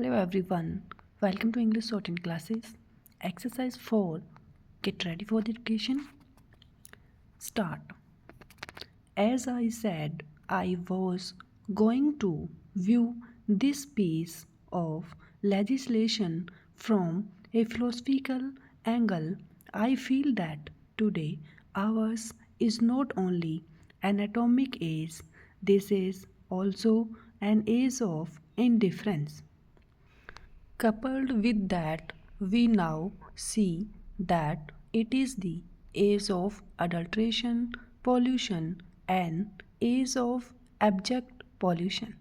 Hello everyone, welcome to English Shorthand classes. Exercise 4. Get ready for the education. Start. As I said, I was going to view this piece of legislation from a philosophical angle. I feel that today ours is not only an atomic age, this is also an age of indifference. Coupled with that, we now see that it is the age of adulteration, pollution, and age of abject pollution.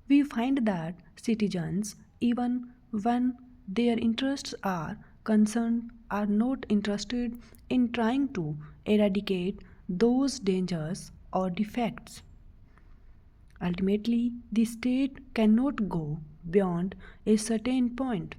We find that citizens, even when their interests are concerned, are not interested in trying to eradicate those dangers or defects. Ultimately, the state cannot go beyond a certain point.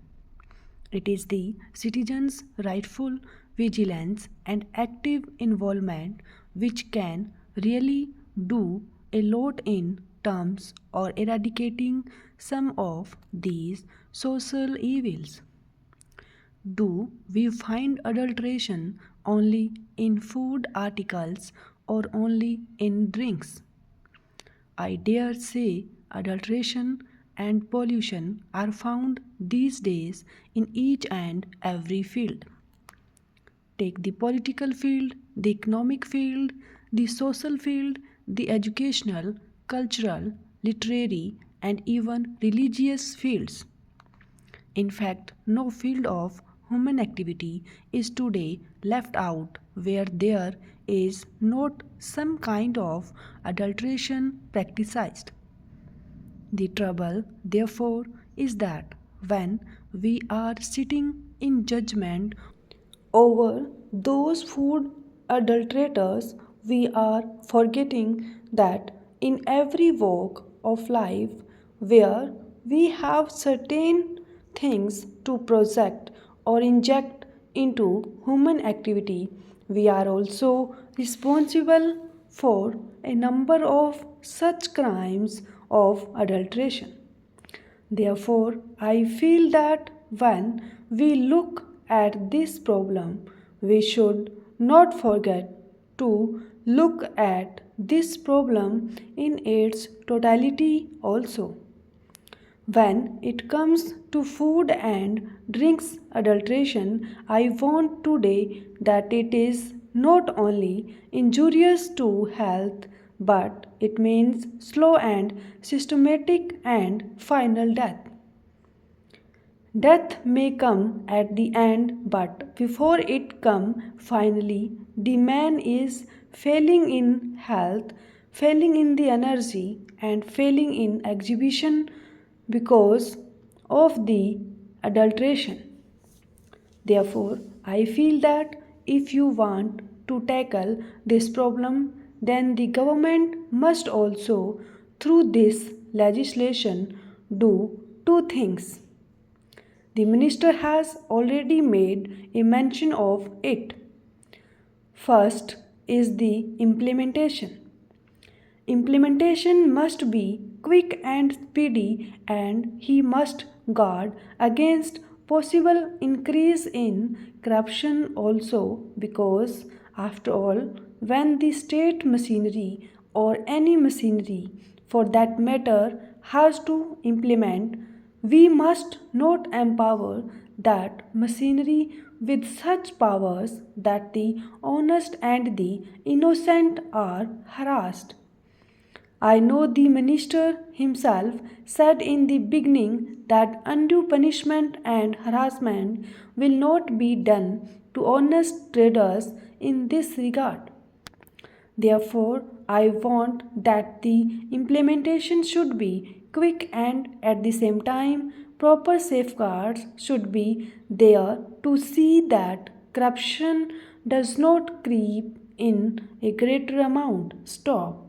It is the citizens' rightful vigilance and active involvement which can really do a lot in terms of eradicating some of these social evils. Do we find adulteration only in food articles or only in drinks? I dare say adulteration and pollution are found these days in each and every field. Take the political field, the economic field, the social field, the educational, cultural, literary, and even religious fields. In fact, no field of human activity is today left out where there is not some kind of adulteration practiced. The trouble, therefore, is that when we are sitting in judgment over those food adulterators, we are forgetting that in every walk of life where we have certain things to project or inject into human activity, we are also responsible for a number of such crimes of adulteration. Therefore, I feel that when we look at this problem, we should not forget to look at this problem in its totality also. When it comes to food and drinks adulteration, I want today that it is not only injurious to health but it means slow and systematic and final death. Death may come at the end, but before it come finally, the man is failing in health, failing in the energy, and failing in exhibition because of the adulteration. Therefore, I feel that if you want to tackle this problem, then the government must also, through this legislation, do two things. The minister has already made a mention of it. First is the implementation. Implementation must be quick and speedy, and he must guard against possible increase in corruption also, because after all, when the state machinery or any machinery for that matter has to implement, we must not empower that machinery with such powers that the honest and the innocent are harassed. I know the minister himself said in the beginning that undue punishment and harassment will not be done to honest traders in this regard. Therefore, I want that the implementation should be quick and at the same time proper safeguards should be there to see that corruption does not creep in a greater amount. Stop.